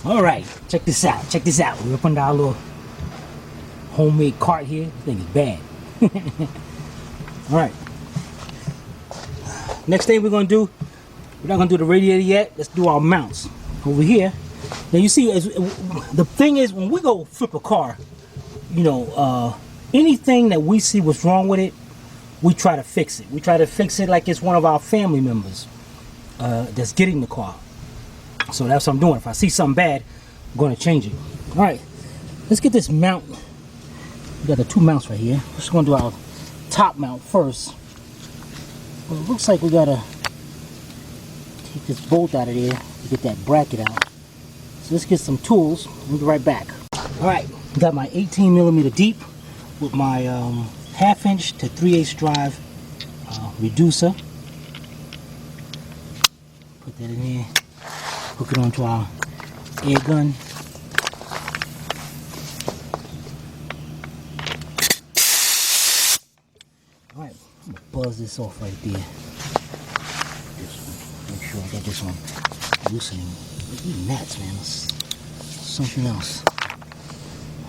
Alright, check this out. Check this out. We're up under our little homemade cart here. This thing is bad. Alright. Next thing we're going to do, we're not going to do the radiator yet. Let's do our mounts. Over here. Now you see, the thing is, when we go flip a car, you know, anything that we see what's wrong with it, we try to fix it. We try to fix it like it's one of our family members that's getting the car. So that's what I'm doing. If I see something bad, I'm going to change it. All right, let's get this mount. We got the two mounts right here. We're just going to do our top mount first. Well, it looks like we got to take this bolt out of there to get that bracket out. So let's get some tools. We'll be right back. All right, got my 18mm deep with my 1/2 inch to 3/8 drive reducer. Put that in there. Hook it onto our air gun. Alright, I'm gonna buzz this off right there. This one. Make sure I got this one loosening. These gnats, man. It's something else.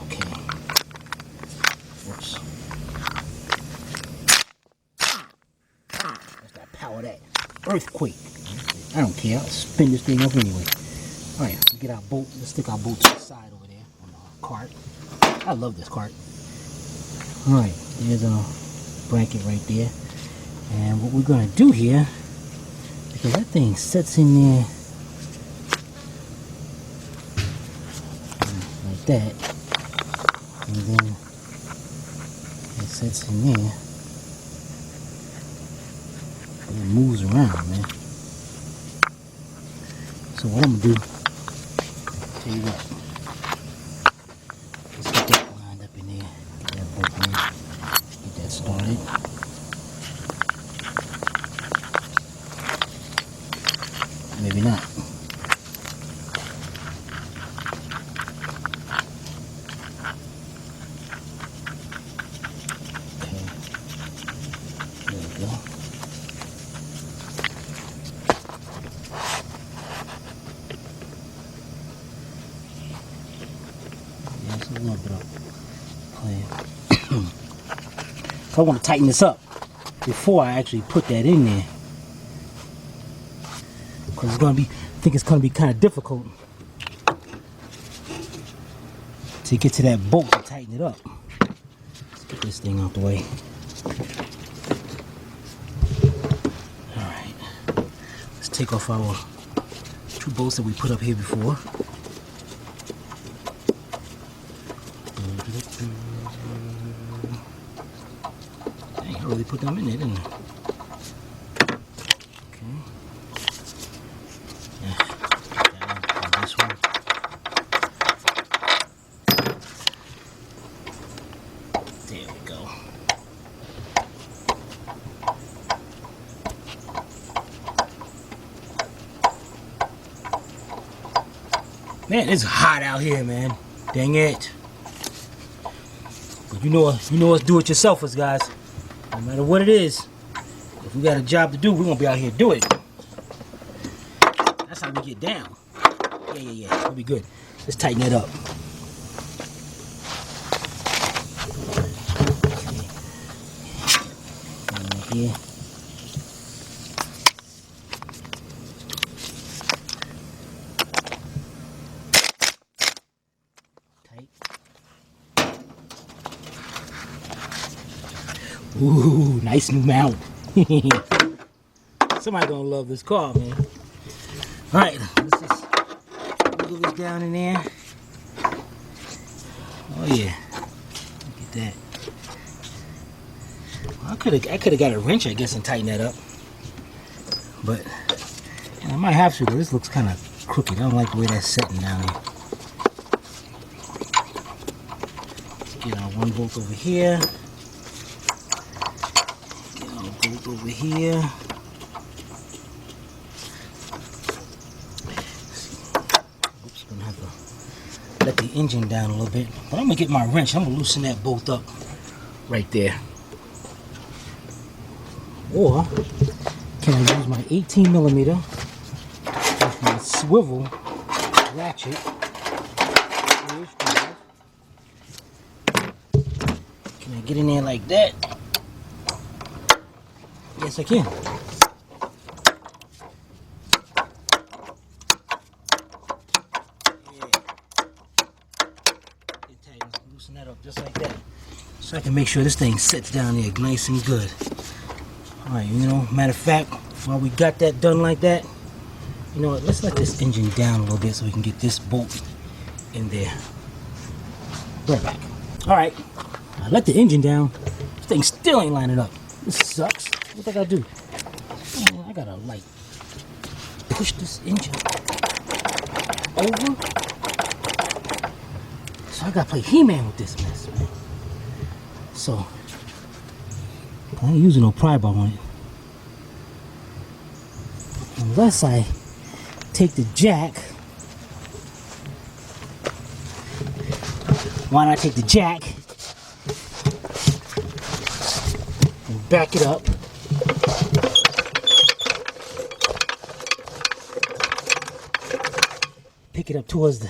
Okay. Oops. That's that power, that earthquake. I don't care. I'll spin this thing up anyway. Alright, let's get our bolt. Let's stick our bolt to the side over there on our cart. I love this cart. Alright, there's a bracket right there. And what we're going to do here, because that thing sits in there like that. And then it sits in there. And it moves around, man. So what I'm gonna do, tell you what, let's get that lined up in there, get that bolt in, get that started. Maybe not. Okay, there we go. A little bit of play. So I want to tighten this up before I actually put that in there, because it's going to be, I think it's going to be kind of difficult to get to that bolt to tighten it up. Let's get this thing out the way. Alright, let's take off our two bolts that we put up here before. Dang, I really put them in there, didn't I? Okay. Yeah, put that on this one. There we go. Man, it's hot out here, man. Dang it. You know us do-it-yourselfers, guys. No matter what it is, if we got a job to do, we're gonna be out here do it. That's how we get down. Yeah. That'll be good. Let's tighten it up. Okay. Right here. Ooh, nice new mount. Somebody gonna love this car, man. Alright, let's just wiggle this down in there. Oh yeah. Look at that. Well, I could have got a wrench, I guess, and tighten that up. But I might have to, though. This looks kind of crooked. I don't like the way that's sitting down here. Let's get our one bolt over here. Bolt over here. Oops, gonna have to let the engine down a little bit. But I'm gonna get my wrench. I'm gonna loosen that bolt up right there. Or can I use my 18mm with my swivel ratchet Can I get in there like that? Yes, I can. Loosen that up just like that, so I can make sure this thing sits down there nice and good. Alright, you know, matter of fact, while we got that done like that, you know what, let's let this engine down a little bit so we can get this bolt in there. Right back. Alright, I let the engine down. This thing still ain't lining up. This sucks. What do I gotta do? Man, I gotta like push this engine over. So I gotta play He-Man with this mess, man. So I ain't using no pry bar on it. Unless I take the jack. Why not take the jack and back it up? Pick it up towards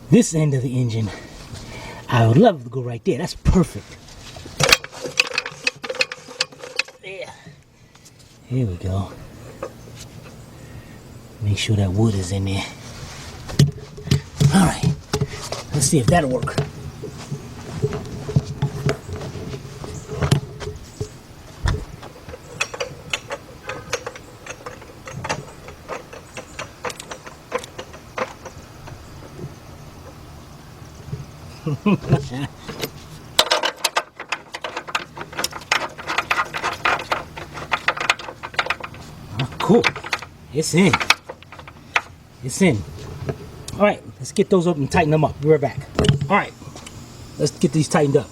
this end of the engine. I would love to go right there. That's perfect. Yeah. Here we go. Make sure that wood is in there. Alright. Let's see if that'll work. Oh, cool. It's in. It's in. All right, let's get those up and tighten them up. Be right back. All right, let's get these tightened up.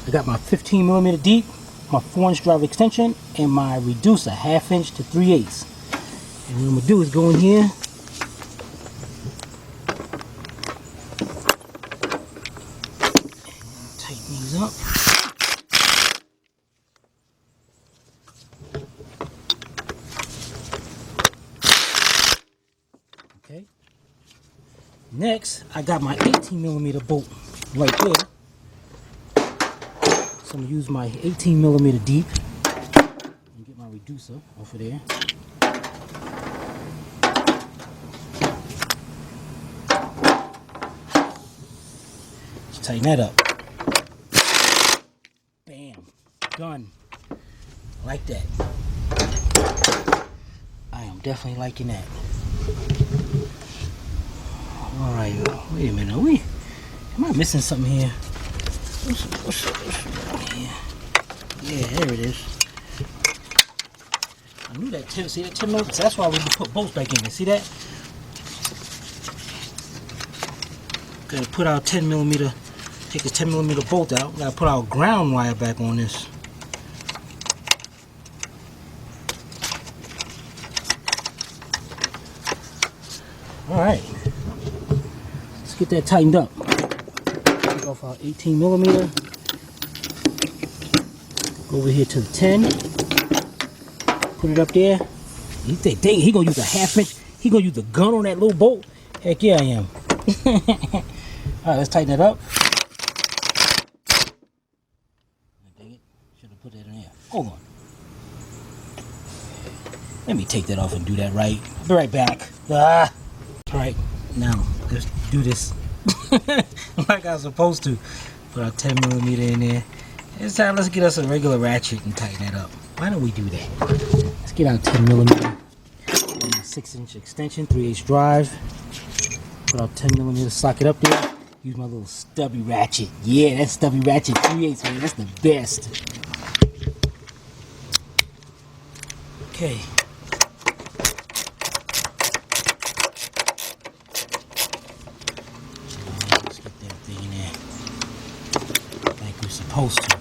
I got my 15mm deep, my 4-inch drive extension, and my reducer, 1/2 inch to 3/8. And what I'm gonna do is go in here. Tighten these up. Okay. Next, I got my 18mm bolt right there. So I'm gonna use my 18mm deep and get my reducer off of there. Let's tighten that up. Bam. Done. Like that. I am definitely liking that. Alright, wait a minute. Am I missing something here? What's yeah, there it is. I knew that 10, see that 10mm? That's why we put bolts back in there. See that? Gotta put our 10mm, take this 10mm bolt out. Gotta put our ground wire back on this. Alright. Let's get that tightened up. Take off our 18mm. Go over here to the 10. Put it up there. You think dang, he gonna use a 1/2 inch? He gonna use the gun on that little bolt? Heck yeah, I am. Alright, let's tighten it up. Dang it. Should have put that in there. Hold on. Let me take that off and do that right. I'll be right back. Alright, now let's do this like I was supposed to. Put our 10mm in there. This time let's get us a regular ratchet and tighten that up. Why don't we do that? Let's get our 10mm and a 6-inch extension, 3/8 drive. Put our 10mm socket up there. Use my little stubby ratchet. Yeah, that stubby ratchet 3/8, man. That's the best. Okay. Let's get that thing in there like we're supposed to.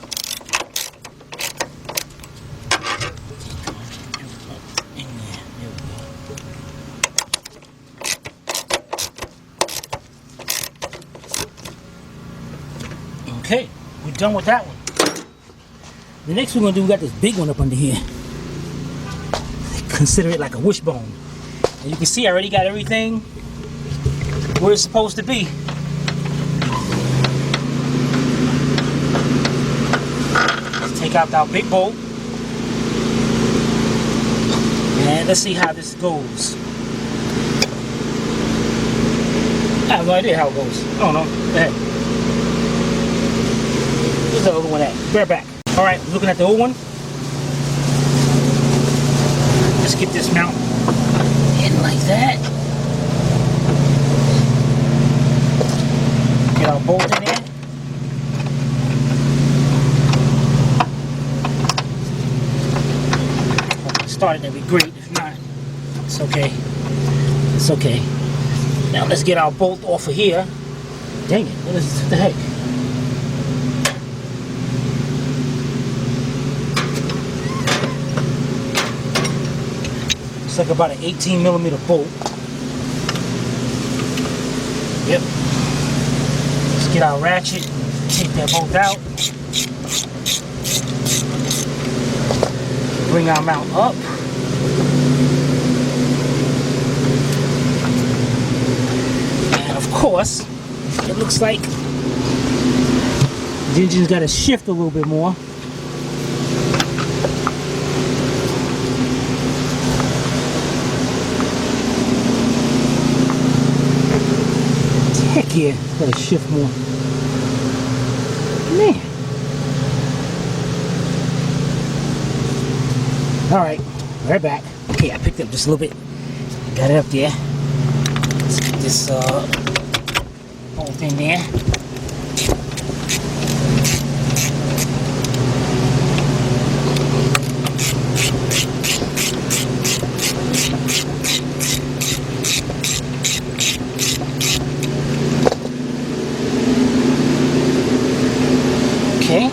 Okay, we're done with that one. The next one we're gonna do, we got this big one up under here. Consider it like a wishbone. And you can see I already got everything where it's supposed to be. Take out our big bolt. And let's see how this goes. I have no idea how it goes. I don't know. Go ahead. Where's the other one at? Be right back. Alright, looking at the old one. Let's get this mount in like that. Get our bolt in there. If it started, that'd be great. If not, it's okay. It's okay. Now let's get our bolt off of here. Dang it, what is this? What the heck? It's like about an 18mm bolt. Yep. Let's get our ratchet, take that bolt out. Bring our mount up. Of course, it looks like the engine's got to shift a little bit more. Heck yeah, it's got to shift more. Man. Alright, right back. Okay, I picked up just a little bit. Got it up there. Let's get this bolt in there. Okay.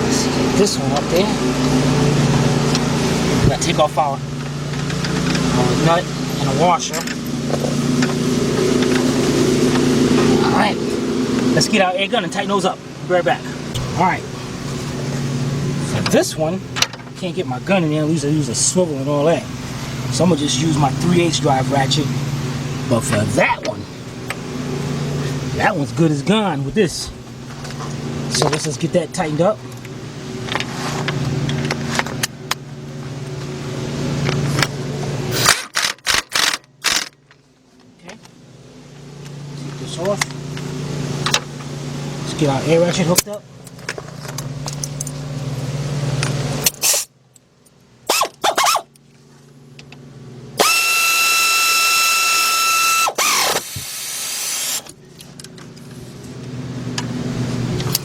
Let's get this one up there. We gotta take off our nut and a washer. Alright, let's get our air gun and tighten those up. Be right back. Alright, for this one, I can't get my gun in there. I use a swivel and all that. So I'm going to just use my 3/8 drive ratchet. But for that one's good as gone with this. So let's just get that tightened up. Okay, take this off. Get our air ratchet hooked up.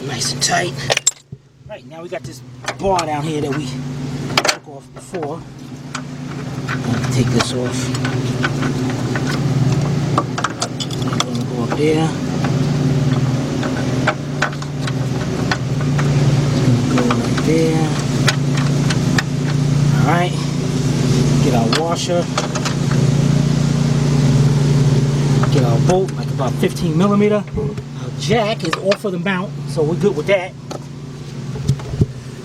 Nice and tight. Right, now we got this bar down here that we took off before. Take this off. I'm gonna go up there. There. Alright. Get our washer. Get our bolt, like about 15mm. Our jack is off of the mount, so we're good with that.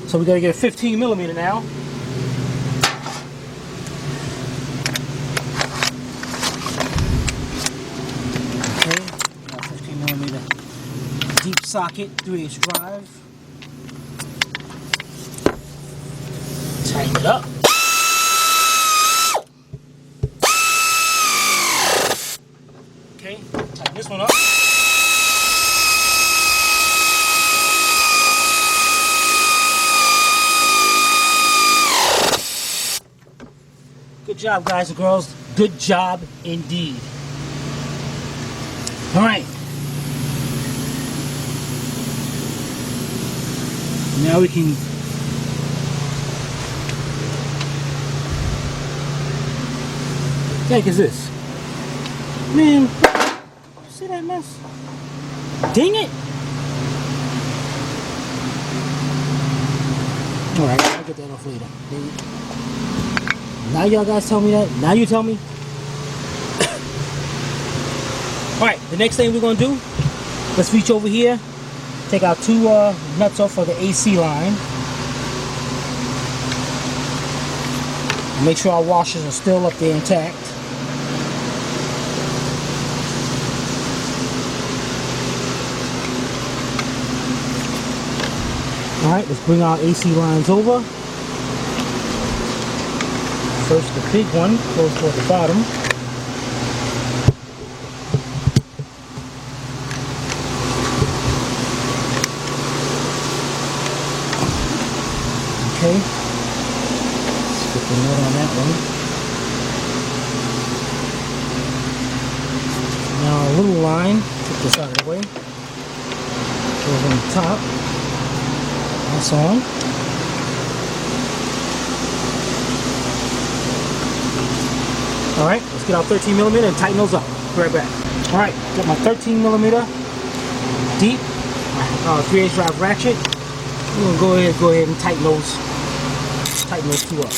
So we gotta get a 15mm now. Okay, got a 15mm deep socket, 3/8 drive. Tighten it up. Okay, tighten this one up. Good job, guys and girls. Good job indeed. All right. Now we can what the heck is this? Man, you see that mess? Dang it! Alright, I'll get that off later. Now y'all guys tell me that? Now you tell me? Alright, the next thing we're going to do, let's reach over here, take our two nuts off of the AC line. Make sure our washers are still up there intact. Alright, let's bring our AC lines over. First the big one goes toward the bottom. Okay. Let's get the nut on that one. Now a little line, put this out of the way. Goes on the top. That's on. Alright, let's get our 13mm and tighten those up. Be right back. Alright, got my 13mm deep, my 3/8 drive ratchet. We're gonna go ahead and tighten those two up.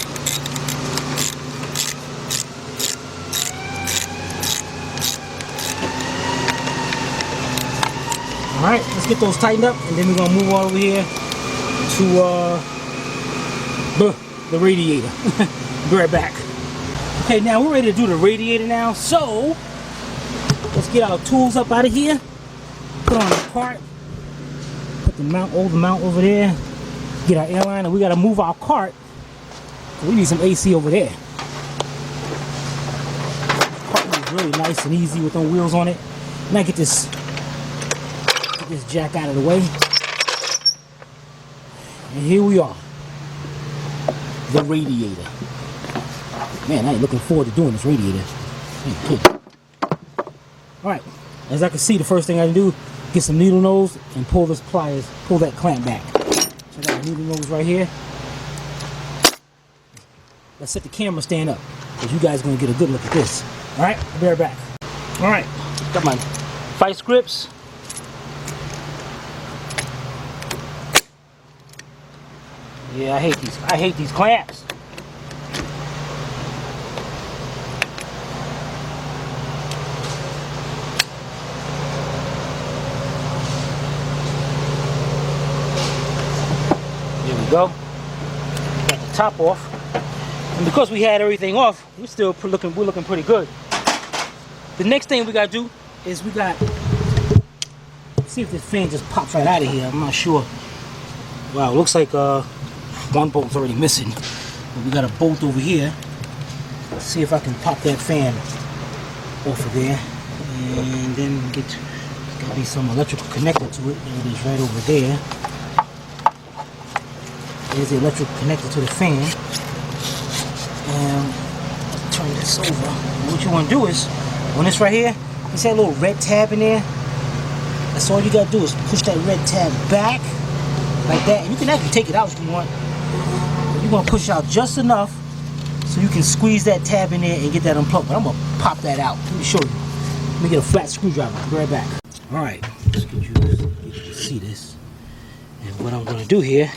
Alright, let's get those tightened up, and then we're gonna move all over here to the radiator. Be right back. Okay, now we're ready to do the radiator now, so let's get our tools up out of here, put on the cart, put the mount over there, get our airline, and we gotta move our cart. We need some AC over there. The cart is really nice and easy with no wheels on it. Now get this jack out of the way. And here we are. The radiator. Man, I ain't looking forward to doing this radiator. Alright, as I can see, the first thing I can do, get some needle nose and pull this pliers, pull that clamp back. So I got a needle nose right here. Let's set the camera stand up, because you guys are going to get a good look at this. Alright, I'll be right back. Alright, got my vice grips. Yeah, I hate these clamps. There we go. Got the top off. And because we had everything off, we're looking pretty good. The next thing we gotta do is see if this fan just pops right out of here. I'm not sure. Wow, looks like one bolt's already missing. But we got a bolt over here. Let's see if I can pop that fan off of there. And then there's gotta be some electrical connector to it. There it is right over there. There's the electrical connector to the fan. And turn this over. And what you want to do is, on this right here, you see that little red tab in there? That's all you gotta do is push that red tab back like that. And you can actually take it out if you want. You're gonna push out just enough so you can squeeze that tab in there and get that unplugged. But I'm gonna pop that out. Let me show you. Let me get a flat screwdriver. I'll be right back. Alright, let's get you to see this. And what I'm gonna do here,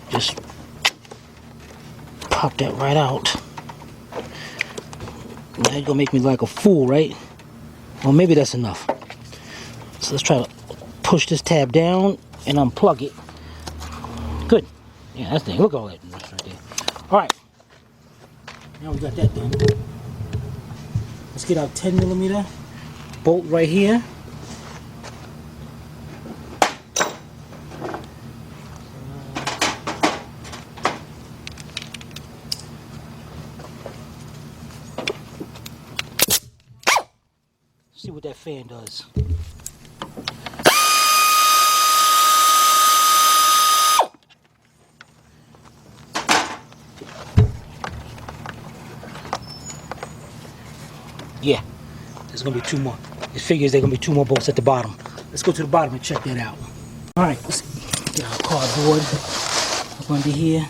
just pop that right out. Now you're gonna make me like a fool, right? Well, maybe that's enough. So let's try to push this tab down and unplug it. Good. Yeah, that's the thing. Look at all that right there. Alright. Now we got that done. Let's get our 10mm bolt right here. See what that fan does. Yeah, there's gonna be two more. It figures there's gonna be two more bolts at the bottom. Let's go to the bottom and check that out. All right, let's get our cardboard up under here.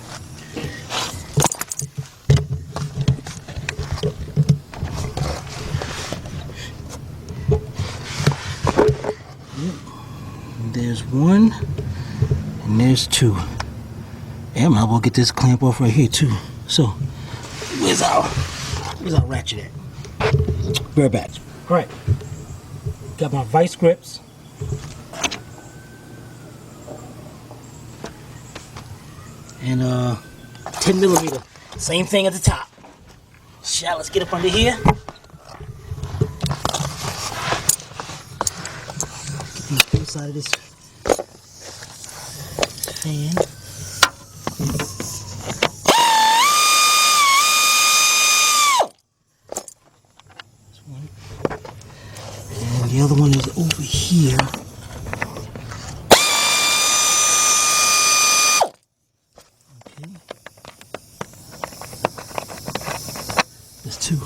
There's one, and there's two. Yeah, I might as well get this clamp off right here too. So, where's our ratchet at? Be right back. All right, got my vice grips. And 10mm. Same thing at the top. Shall let's get up under here. Get the inside of this fan. This one. And the other one is over here. Okay. There's two.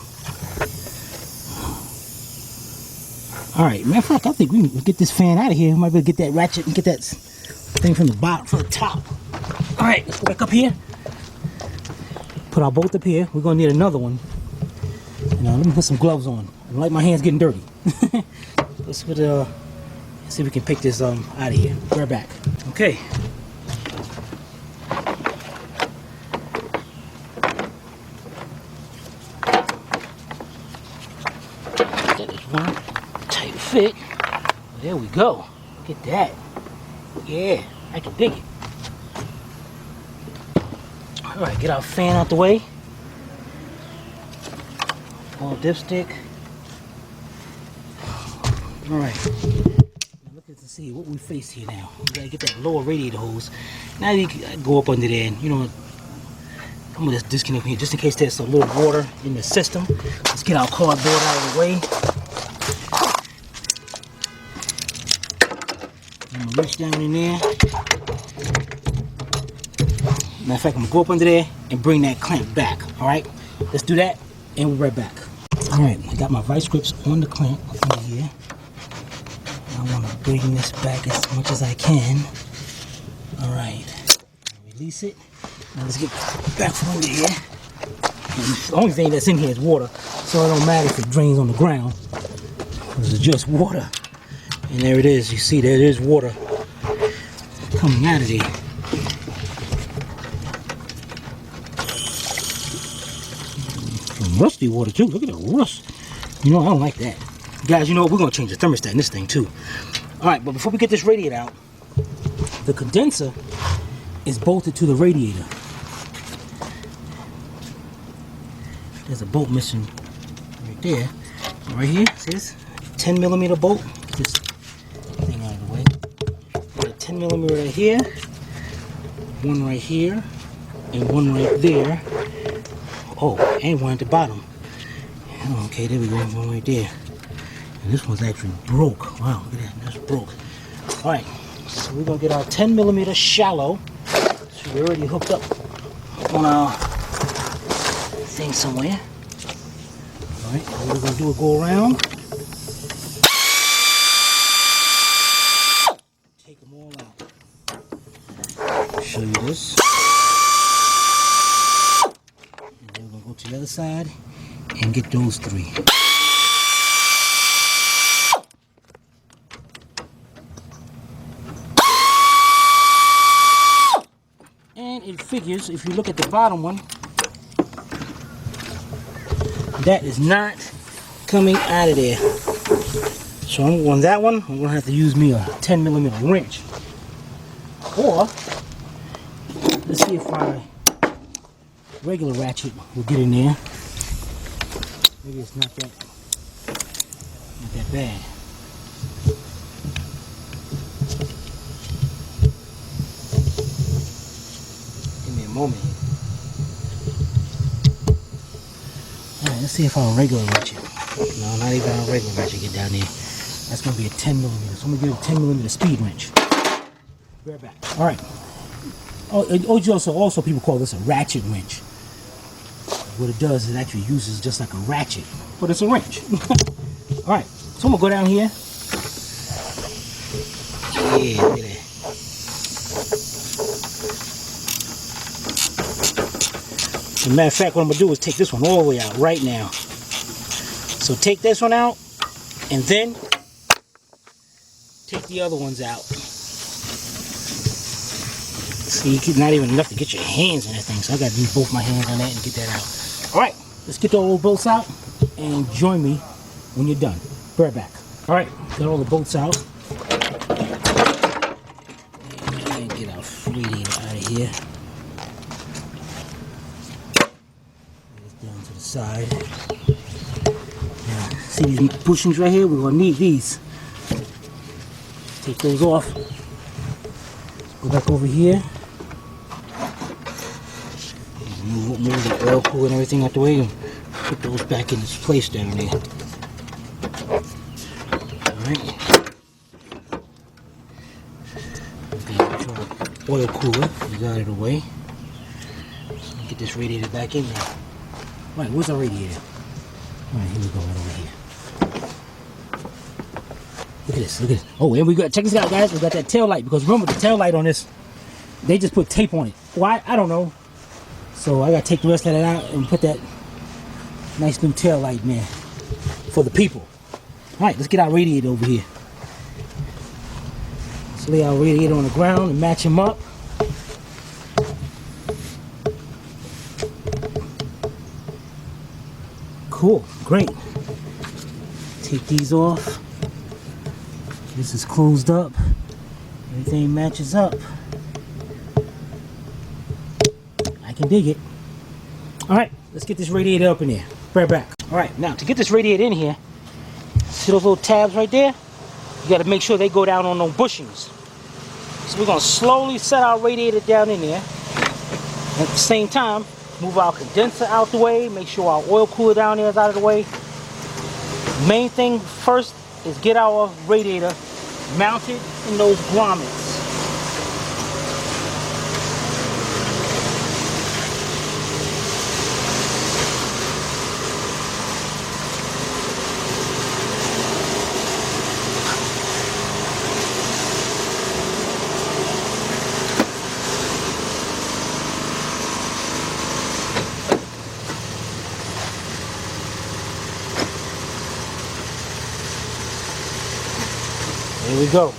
Alright, matter of fact, I think we can get this fan out of here. We might be able to get that ratchet and get that thing from the bottom, from the top. Alright, let's go back up here. Put our bolt up here. We're going to need another one. Now, let me put some gloves on. I don't like my hands getting dirty. Let's see if we can pick this out of here. Right back. Okay. That is one tight fit. There we go. Look at that. Yeah, I can dig it. Alright, get our fan out the way. Pull dipstick. Alright. Look at to see what we face here now. We gotta get that lower radiator hose. Now you can go up under there and, you know, I'm gonna just disconnect here just in case there's a little water in the system. Let's get our cardboard out of the way. I'm gonna reach down in there. Matter of fact, I'm gonna go up under there and bring that clamp back. Alright, let's do that and we'll be right back. Alright, I got my vice grips on the clamp under here. I want to bring this back as much as I can. Alright, release it. Now let's get back from under here. And the only thing that's in here is water, so it don't matter if it drains on the ground. This is just water. And there it is. You see, there is water coming out of there. Some rusty water too. Look at the rust. You know, I don't like that. Guys, you know what? We're going to change the thermostat in this thing too. Alright, but before we get this radiator out, the condenser is bolted to the radiator. There's a bolt missing right there. Right here, see this? 10mm bolt. Get this thing out of the way. Got a 10mm right here, one right here, and one right there. Oh, and one at the bottom. Okay, there we go, one right there. And this one's actually broke. Wow, look at that, that's broke. Alright, so we're going to get our 10mm shallow. So we're already hooked up on our thing somewhere. Alright, what we're going to do is go around. Take them all out. Show you this. And then we're going to go to the other side and get those three. And it figures, if you look at the bottom one, that is not coming out of there. So on that one, I'm going to have to use me a 10mm wrench. Or, let's see if my regular ratchet will get in there. Maybe it's not that bad. Give me a moment. Alright, let's see if our regular ratchet. No, not even our regular ratchet get down there. That's going to be a 10mm. So I'm going to give it a 10mm speed wrench. Be right back. Alright. Also people call this a ratchet wrench. What it does is it actually uses just like a ratchet, but it's a wrench. Alright, so I'm going to go down here. Yeah, look at that. As a matter of fact, what I'm going to do is take this one all the way out right now. So take this one out, and then take the other ones out. See, not even enough to get your hands on that thing, so I got to use both my hands on that and get that out. Alright, let's get all the bolts out, and join me when you're done. Be right back. Alright, got all the bolts out. And get our radiator out of here. Down to the side. Now, see these bushings right here? We're going to need these. Take those off. Go back over here. Move the oil cooler and everything out the way and put those back in its place down there. Alright. Oil cooler, we got it away. So get this radiator back in there. Alright, where's our radiator? Alright, here we go, right over here. Look at this, look at this. Oh, and we got, check this out, guys. We got that tail light, because remember the tail light on this, they just put tape on it. Why? I don't know. So I gotta take the rest of that out and put that nice new tail light in there for the people. Alright, let's get our radiator over here. Let's lay our radiator on the ground and match him up. Cool, great. Take these off. This is closed up. Everything matches up. I can dig it. Alright, let's get this radiator up in there. Right back. Alright, now to get this radiator in here, see those little tabs right there? You got to make sure they go down on those bushings. So we're going to slowly set our radiator down in there. At the same time, move our condenser out the way. Make sure our oil cooler down there is out of the way. Main thing first is get our radiator mounted in those grommets. There we go.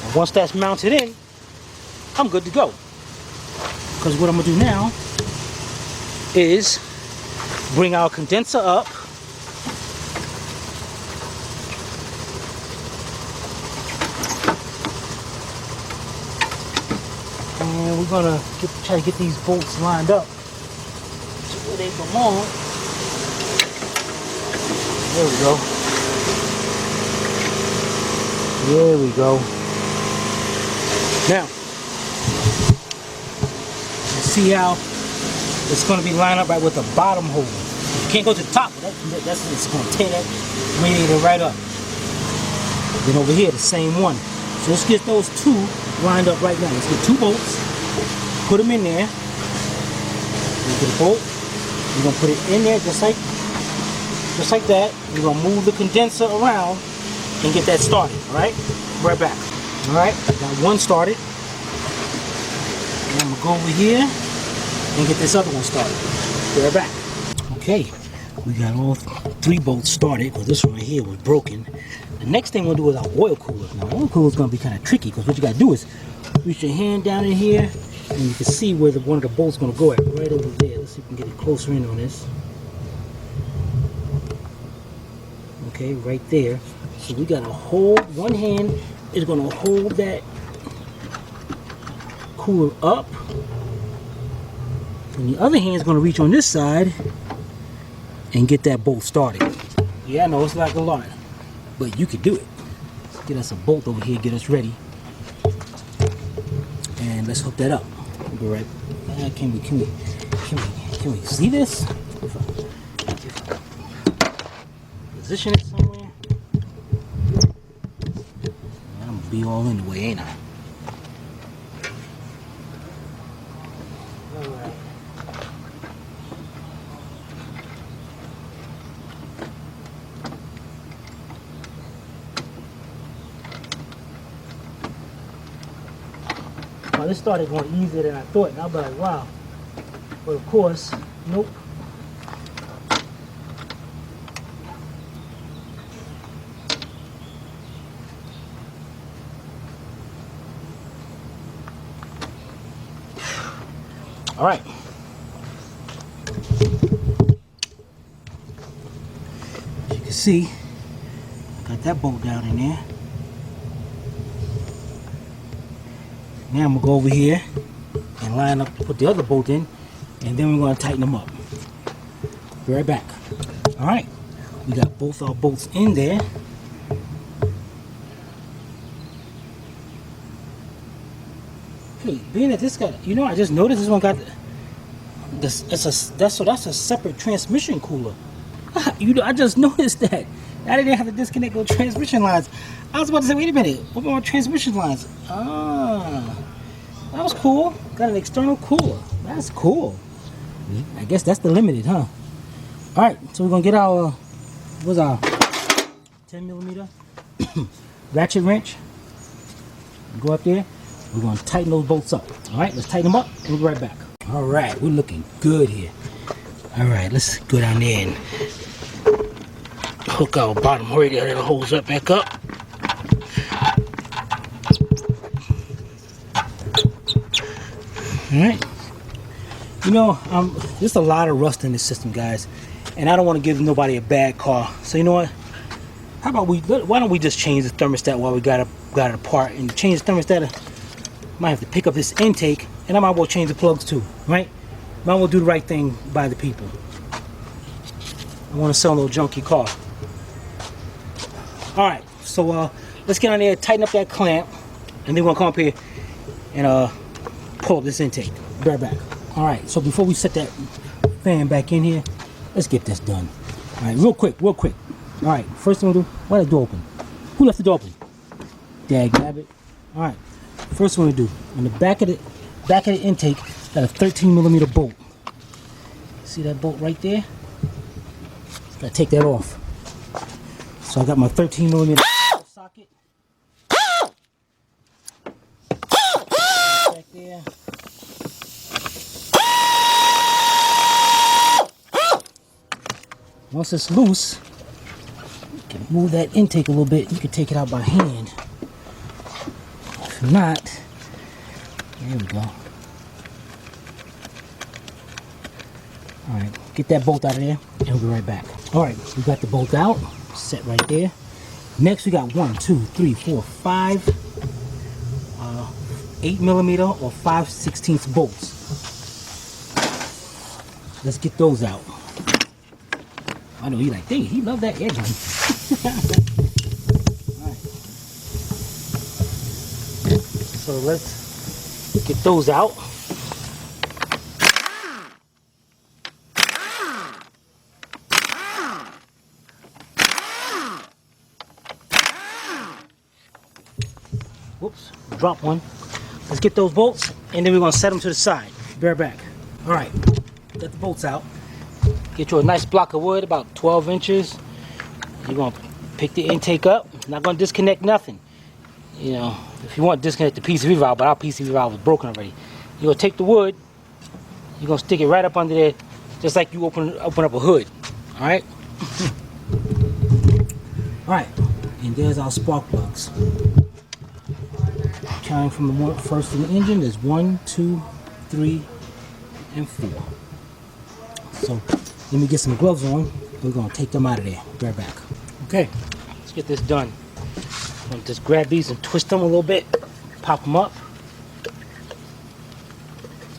And once that's mounted in, I'm good to go. Because what I'm going to do now is bring our condenser up. And we're going to try to get these bolts lined up to where they belong. There we go. There we go. Now, see how it's going to be lined up right with the bottom hole. You can't go to the top. That's it's going to tear that radiator right up. Then over here, the same one. So let's get those two lined up right now. Let's get two bolts. Put them in there. Get a bolt. We're going to put it in there just like that. We're going to move the condenser around and get that started, alright? Right back. Alright, got one started. And I'm gonna go over here and get this other one started. Be right back. Okay, we got all three bolts started because this one right here was broken. The next thing we'll do is our oil cooler. Now, oil cooler is gonna be kind of tricky because what you gotta do is reach your hand down in here and you can see where one of the bolts is gonna go at, right over there. Let's see if we can get it closer in on this. Okay, right there. So we gotta hold, one hand is gonna hold that cooler up. And the other hand is gonna reach on this side and get that bolt started. Yeah, I know it's like a lot, but you can do it. Let's get us a bolt over here, get us ready. And let's hook that up. We'll be right back. Can we see this? Position it somewhere. I'm gonna be all in the way, ain't I? Alright. Well, this started going easier than I thought, and I'll be like, wow. But of course, nope. All right. As you can see, I got that bolt down in there. Now I'm gonna go over here and line up, put the other bolt in, and then we're gonna tighten them up. Be right back. All right, we got both our bolts in there. Hey, being that this got, you know, I just noticed this one got this. That's a separate transmission cooler. You know, I just noticed that. I didn't have to disconnect those transmission lines. I was about to say, wait a minute, what about my transmission lines? Ah, that was cool. Got an external cooler. That's cool. I guess that's the limited, huh? All right, so we're gonna get our what's our 10mm ratchet wrench. Go up there. We're gonna tighten those bolts up. All right, let's tighten them up. We'll be right back. All right, we're looking good here. All right, let's go down there and hook our bottom radiator hose up back up. All right. You know, there's a lot of rust in this system, guys, and I don't want to give nobody a bad car. So you know what? How about why don't we just change the thermostat while we got it apart, and change the thermostat? Might have to pick up this intake, and I might well change the plugs too, right? Might well do the right thing by the people. I want to sell no junky car. All right, so let's get on there, tighten up that clamp, and then we're gonna come up here and pull up this intake. Be right back. All right, so before we set that fan back in here, let's get this done. All right, real quick. All right, first thing we'll do, why is the door open? Who left the door open? Dagnabbit. All right, first thing we'll do, on the back of the intake, got a 13mm bolt. See that bolt right there? Gotta take that off. So I got my 13mm socket. Back there. Once it's loose, you can move that intake a little bit. You can take it out by hand. If not, there we go. Alright, get that bolt out of there and we'll be right back. Alright, we got the bolt out, set right there. Next we got 5 8mm or 5/16 bolts. Let's get those out. I know he like, dang, he loved that edge on. Alright. So let's get those out. Whoops, drop one. Let's get those bolts and then we're gonna set them to the side. Be right back. Alright, got the bolts out. Get you a nice block of wood, about 12 inches. You're going to pick the intake up. Not going to disconnect nothing. You know, if you want to disconnect the PCV valve, but our PCV valve was broken already. You're going to take the wood, you're going to stick it right up under there, just like you open up a hood. Alright? Alright, and there's our spark plugs. Counting from the one first in the engine, there's 1, 2, 3, and 4. So, let me get some gloves on. We're going to take them out of there. Be right back. Okay, let's get this done. I'm going to just grab these and twist them a little bit. Pop them up.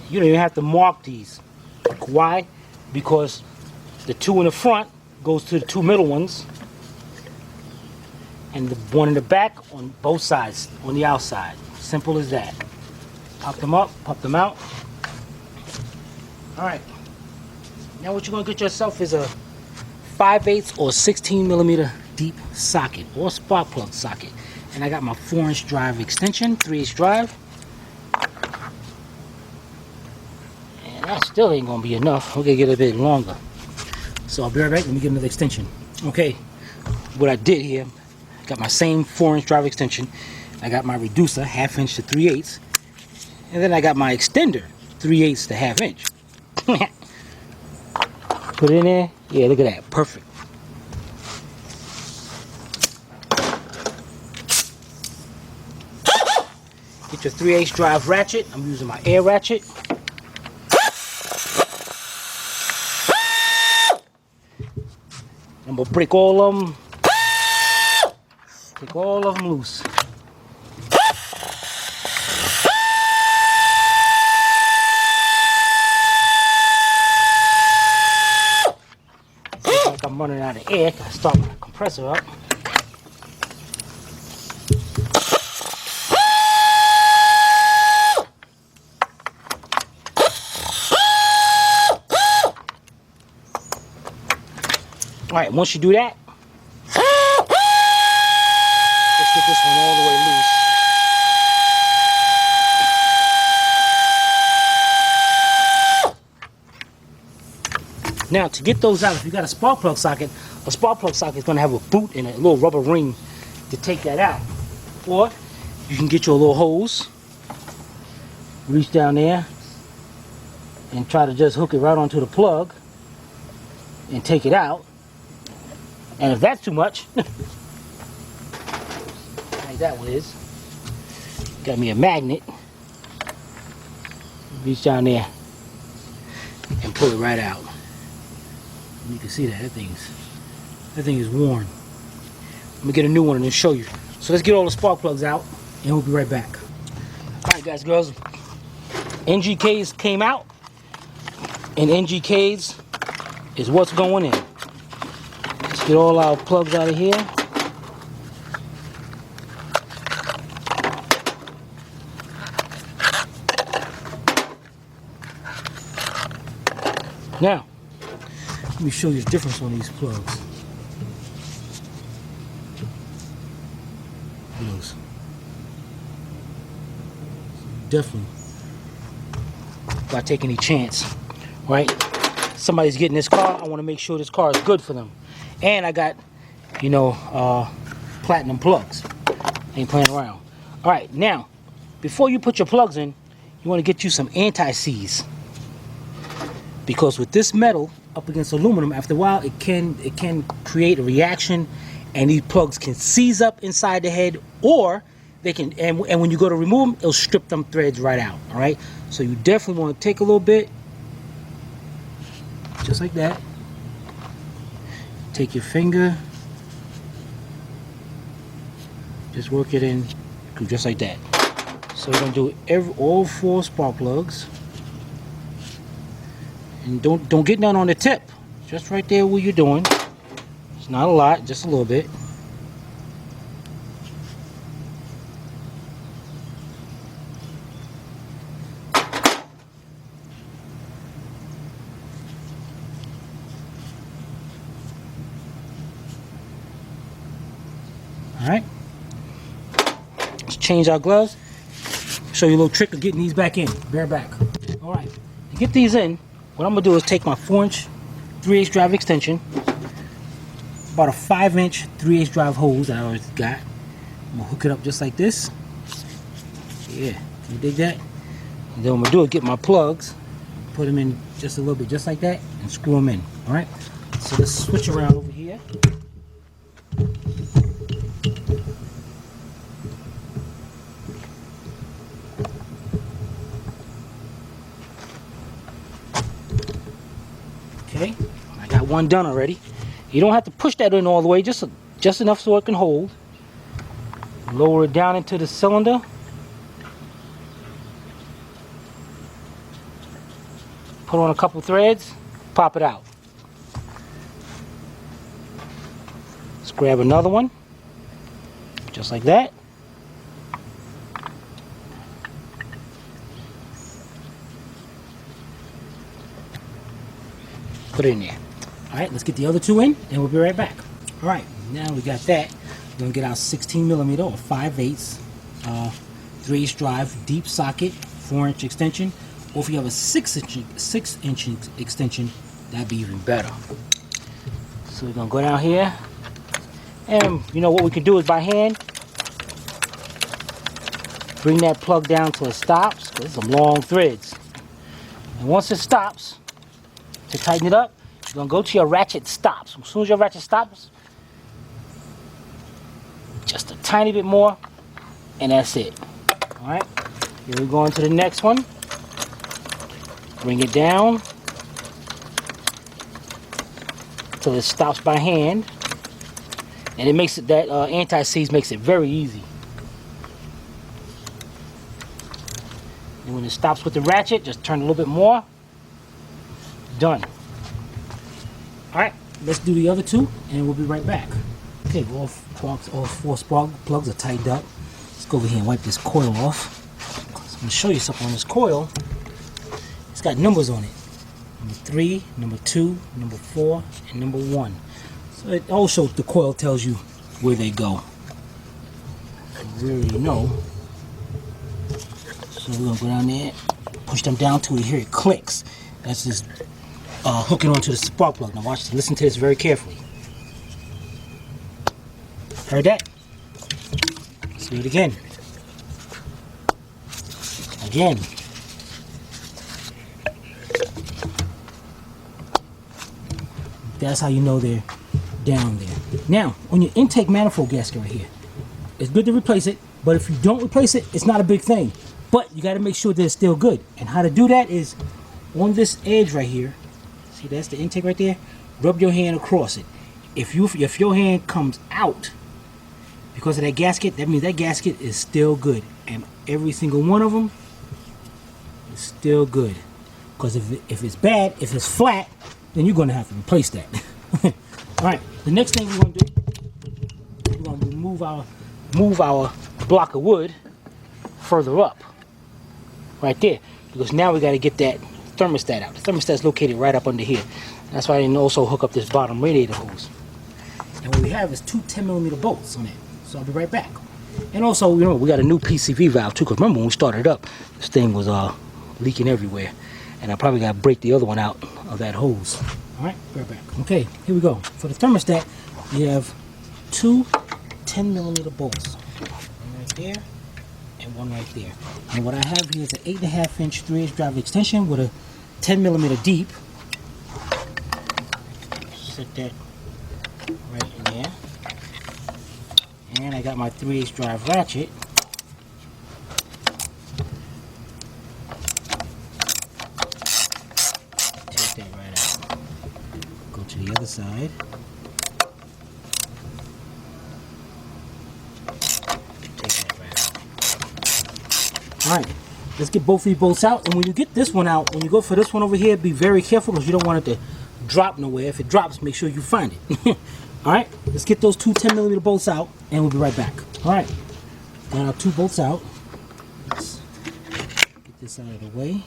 You don't even have to mark these. Why? Because the 2 in the front goes to the 2 middle ones. And the 1 in the back on both sides, on the outside. Simple as that. Pop them up, pop them out. Alright. Now what you're going to get yourself is a 5/8 or 16mm deep socket or spark plug socket. And I got my 4-inch drive extension, 3/8 drive. And that still ain't going to be enough. We're going to get a bit longer. So I'll be right back. Let me get another extension. Okay, what I did here, got my same 4-inch drive extension. I got my reducer, 1/2 inch to 3/8. And then I got my extender, 3/8 to 1/2 inch. Put it in there. Yeah, look at that. Perfect. Get your 3/8 drive ratchet. I'm using my air ratchet. I'm going to break all of them. Take all of them loose. I'm running out of air. Gotta start my compressor up. Alright, once you do that, let's get this one all the way loose. Now, to get those out, if you got a spark plug socket is going to have a boot and a little rubber ring to take that out. Or you can get your little hose, reach down there, and try to just hook it right onto the plug and take it out. And if that's too much, like that one is, got me a magnet, reach down there and pull it right out. You can see that thing is worn. Let me get a new one and then show you. So let's get all the spark plugs out and we'll be right back. Alright guys, girls, NGKs came out, and NGKs is what's going in. Let's get all our plugs out of here. Now, let me show you the difference on these plugs. Those. Definitely, if I take any chance, right? Somebody's getting this car, I want to make sure this car is good for them. And I got, you know, platinum plugs. Ain't playing around. Alright, now, before you put your plugs in, you want to get you some anti-seize. Because with this metal up against aluminum, after a while it can create a reaction, and these plugs can seize up inside the head, or they can, and when you go to remove them, it'll strip them threads right out. All right, so you definitely want to take a little bit, just like that. Take your finger, just work it in, just like that. So we're gonna do all 4 spark plugs. And don't get none on the tip. Just right there where you're doing. It's not a lot, just a little bit. Alright. Let's change our gloves. Show you a little trick of getting these back in. Bear back. Alright. To get these in, what I'm going to do is take my 4-inch 3/8 drive extension, about a 5-inch 3/8 drive hose that I already got. I'm going to hook it up just like this. Yeah, you dig that? And then what I'm going to do is get my plugs, put them in just a little bit, just like that, and screw them in. Alright? So let's switch around over here. Okay, I got one done already. You don't have to push that in all the way, just enough so it can hold. Lower it down into the cylinder. Put on a couple threads, pop it out. Let's grab another one, just like that. Put it in there. Alright, let's get the other 2 in and we'll be right back. Alright, now we got that. We're going to get our 16mm or 5/8 3/8 drive deep socket 4-inch extension. Or if you have a 6-inch extension, that'd be even better. So we're going to go down here. And you know what we can do is by hand, bring that plug down till it stops. Because there's some long threads. And once it stops, to tighten it up, you're going to go to your ratchet stops. As soon as your ratchet stops, just a tiny bit more, and that's it. Alright, here we go on to the next one. Bring it down till it stops by hand. And it makes it, that anti-seize makes it very easy. And when it stops with the ratchet, just turn a little bit more. Done. Alright, let's do the other 2 and we'll be right back. Okay, all 4 spark plugs are tightened up. Let's go over here and wipe this coil off. So I'm going to show you something on this coil. It's got numbers on it. Number 3, number 2, number 4, and number 1. So So it also, the coil tells you where they go. So we already know. So we're gonna go down there, push them down till we hear it clicks. That's just hooking onto the spark plug. Now watch, listen to this very carefully. Heard that? Let's do it again. Again. That's how you know they're down there. Now, on your intake manifold gasket right here, it's good to replace it, but if you don't replace it, it's not a big thing. But you got to make sure that it's still good. And how to do that is on this edge right here. See, that's the intake right there. Rub your hand across it. If your hand comes out because of that gasket, that means that gasket is still good, and every single one of them is still good. Because if it's bad, if it's flat, then you're going to have to replace that. All right, the next thing we're going to do, we're going to move our block of wood further up, right there, because now we got to get that thermostat out. The thermostat's located right up under here. That's why I didn't also hook up this bottom radiator hose. And what we have is two 10mm bolts on it. So I'll be right back. And also, you know, we got a new PCV valve too, because remember when we started up, this thing was leaking everywhere. And I probably got to break the other one out of that hose. All right, right back. Okay, here we go. For the thermostat, we have two 10mm bolts. One right there and one right there. And what I have here is an 8.5-inch 3/8 drive extension with a 10mm deep. Set that right in there. And I got my 3/8 drive ratchet. To the other side. Take that right out. Alright, let's get both of these bolts out. And when you get this one out, when you go for this one over here, be very careful because you don't want it to drop nowhere. If it drops, make sure you find it. Alright, let's get those two 10mm bolts out and we'll be right back. Alright, got our two bolts out. Let's get this out of the way.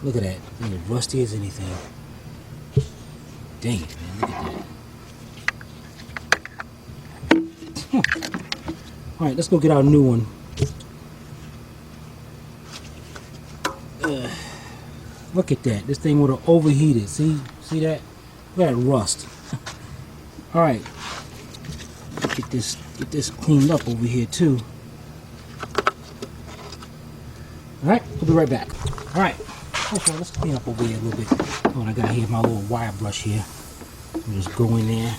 Look at that. It's as rusty as anything. Dang it, man, look at that. Alright, let's go get our new one. Look at that. This thing would have overheated. See that? Look at that rust. Alright. Get this cleaned up over here too. Alright, we'll be right back. Alright. Okay, let's clean up over here a little bit. What I got here, my little wire brush here. I'll just go in there.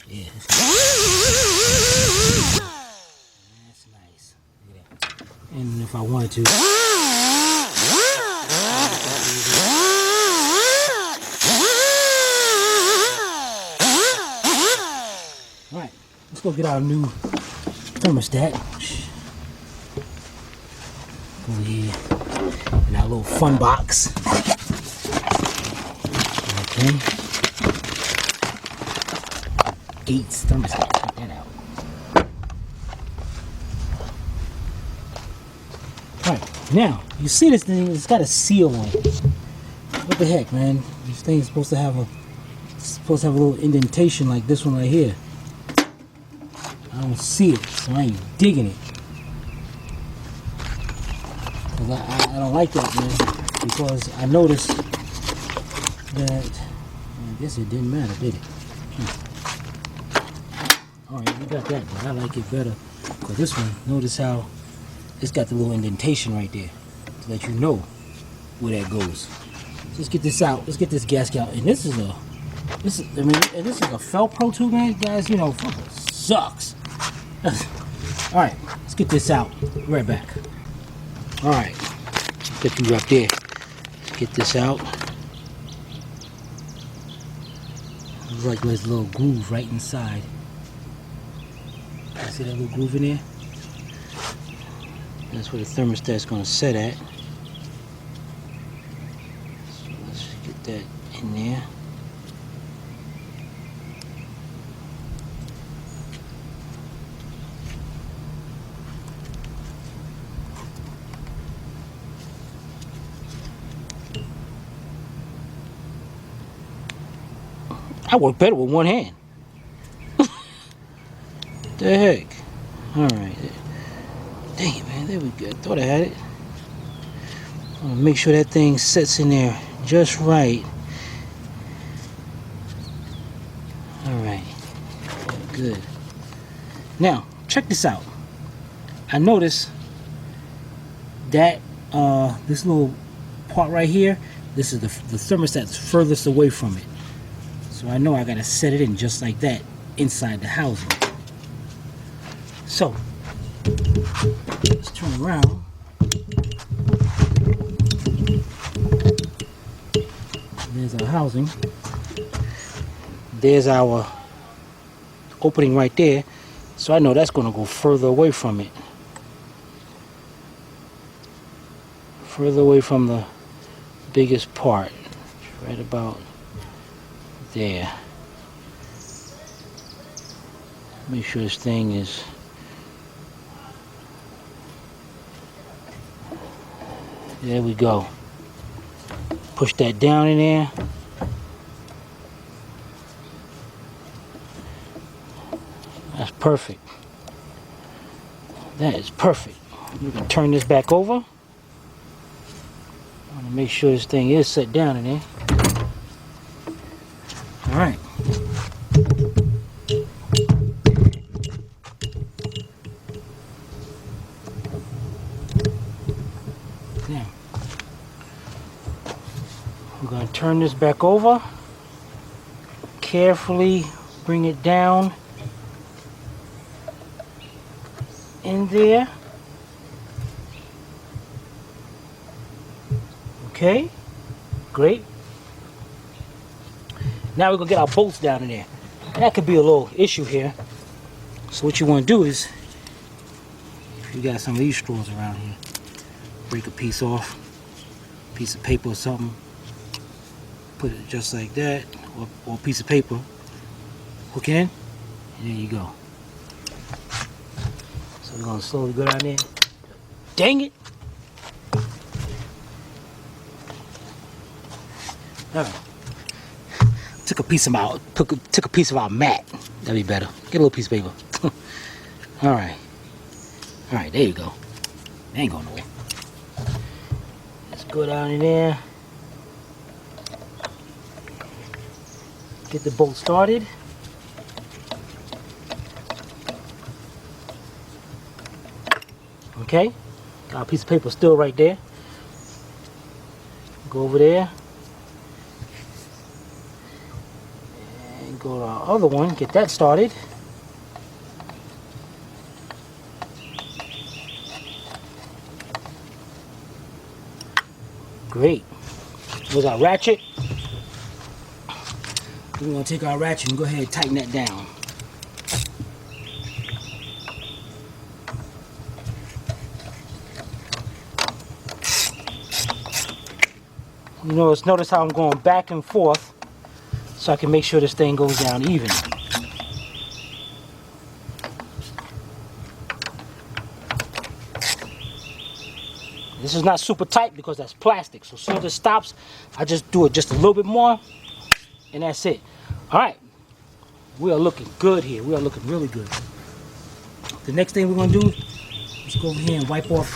Yeah. That's nice. Look at that. And if I wanted to, alright, let's go get our new thermostat over here in our little fun box. Okay, Gates thermostat. Check that out. Alright, now you see this thing, it's got a seal on it. What the heck, man? This thing is supposed to have a little indentation like this one right here. I don't see it, so I ain't digging it. Cause I don't like that, man, because I noticed that, I guess it didn't matter, did it? Alright, we got that, but I like it better. Because this one, notice how it's got the little indentation right there to let you know where that goes. Let's get this out. Let's get this gasket out. And this is a Felpro too, man. Guys, you know, fucking sucks. Alright, let's get this out. Right back. Alright. Get you up there. Let's get this out. Looks like there's a little groove right inside. See that little groove in there? That's where the thermostat's going to set at. Put that in there. I work better with one hand. The heck? Alright. Dang it, man. There we go. I thought I had it. I'm gonna make sure that thing sits in there just right. Alright. Good. Now, check this out. I noticed that this little part right here, this is the thermostat's furthest away from it. So I know I gotta set it in just like that inside the housing. So let's turn around. There's our housing. There's our opening right there. So I know that's gonna go further away from it. Further away from the biggest part. Right about there. Make sure this thing is there. We go. Push that down in there. That's perfect. That is perfect. We can turn this back over. I want to make sure this thing is set down in there. All right. Now, we're going to turn this back over. Carefully bring it down in there. Okay, great. Now we're gonna get our bolts down in there. And that could be a little issue here. So what you want to do is, if you got some of these straws around here, break a piece off, piece of paper or something, put it just like that, or a piece of paper, hook it in, and there you go. So we're gonna slowly go down there. Dang it! All right. Took a piece of our mat. That'd be better. Get a little piece of paper. All right. All right, there you go. They ain't going nowhere. Let's go down in there. Get the bolt started. Okay. Got a piece of paper still right there. Go over there. Go to our other one, get that started. Great. There's our ratchet. We're going to take our ratchet and go ahead and tighten that down. You notice how I'm going back and forth so I can make sure this thing goes down even. This is not super tight because that's plastic. So as soon as it stops, I just do it just a little bit more, and that's it. All right, we are looking good here. We are looking really good. The next thing we're gonna do is go over here and wipe off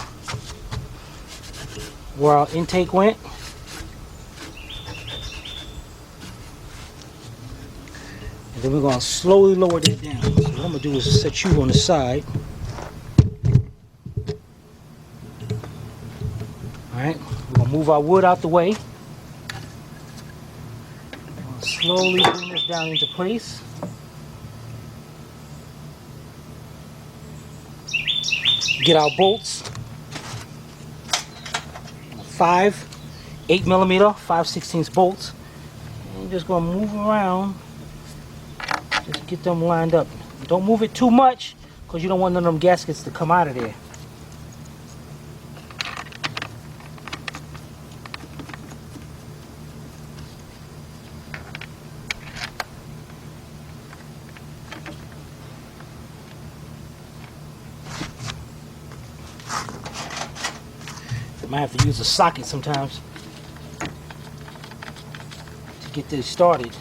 where our intake went. And then we're going to slowly lower that down. So what I'm going to do is set you on the side. Alright, we're going to move our wood out the way. We're going to slowly bring this down into place. Get our bolts. 8mm, 5/16 bolts. And you're just going to move around. Just get them lined up. Don't move it too much because you don't want none of them gaskets to come out of there. might have to use a socket sometimes to get this started.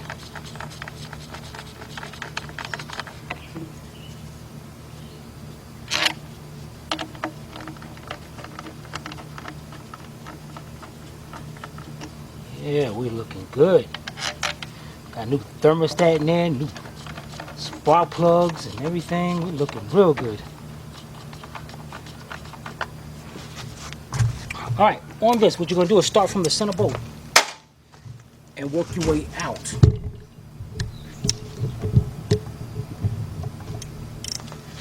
Yeah, we're looking good. Got new thermostat in there, new spark plugs and everything. We're looking real good. Alright, on this, what you're going to do is start from the center bolt and work your way out.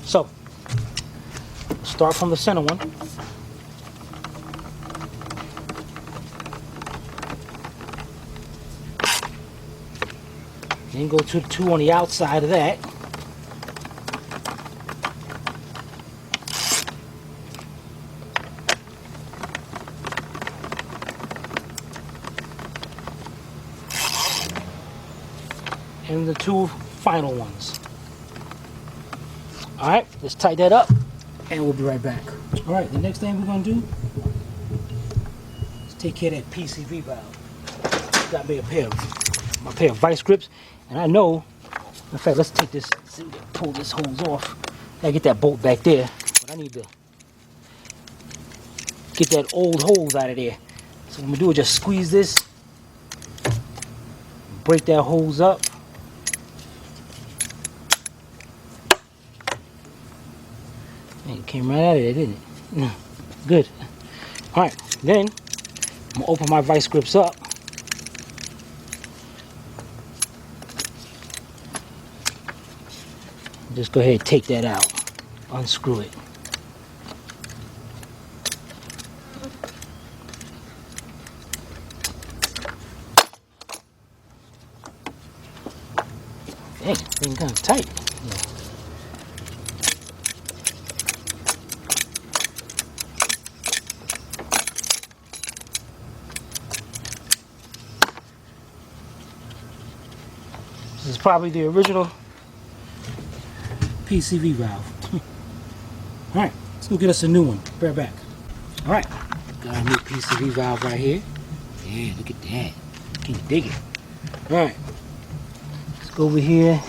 So, start from the center one. Then go to the two on the outside of that. And the two final ones. Alright, let's tighten that up and we'll be right back. Alright, the next thing we're going to do is take care of that PCV valve. Got me my pair of vice grips. And I know, in fact, let's take this, see if we can pull this hose off. Gotta get that bolt back there, but I need to get that old hose out of there. So what I'm gonna do is just squeeze this, break that hose up. Man, it came right out of there, didn't it? Good. All right, then I'm gonna open my vice grips up. Just go ahead and take that out, unscrew it. Dang, it's thing kind of tight. Yeah. This is probably the original PCV valve. Alright, let's go get us a new one. Bear back. Alright, got a new PCV valve right here. Yeah, look at that. Can you dig it? Alright, let's go over here,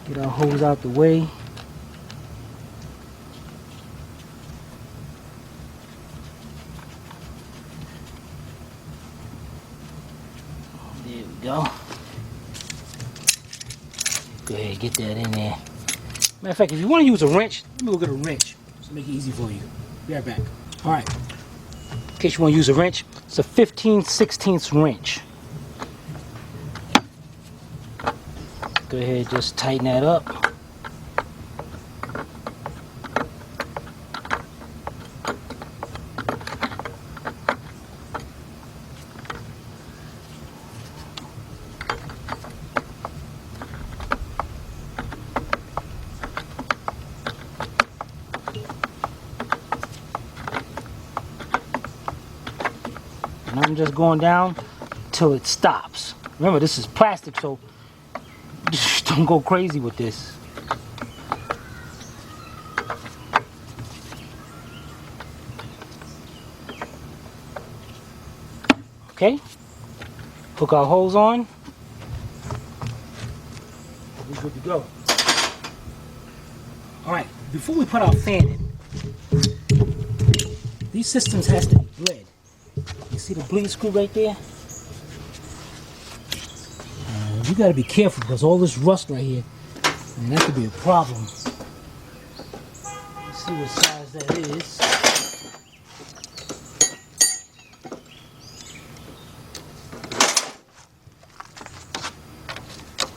get our hose out the way. There we go. Go ahead and get that in there. Matter of fact, if you want to use a wrench, let me go get a wrench to make it easy for you. Be right back. Alright. In case you want to use a wrench, it's a 15/16 wrench. Go ahead and just tighten that up. And I'm just going down till it stops. Remember, this is plastic, so just don't go crazy with this. Okay, hook our hose on. We're good to go. All right, before we put our fan in, these systems has to be bled. You see the bleed screw right there? You got to be careful because all this rust right here, and that could be a problem. Let's see what size that is.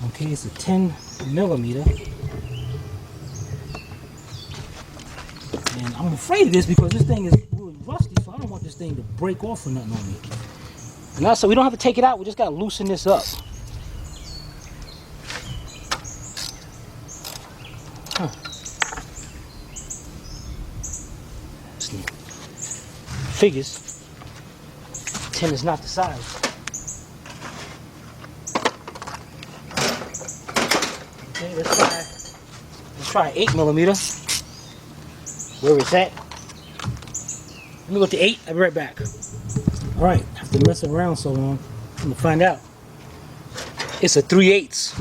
Okay, it's a 10mm. And I'm afraid of this because this thing is really rusty, so I don't want this thing to break off or nothing on me. And also, we don't have to take it out, we just got to loosen this up. Huh. Figures 10 is not the size. Okay, let's try 8mm. Where is that? Let me go to 8. I'll be right back. All right, after messing around so long, I'm gonna find out. It's a 3/8,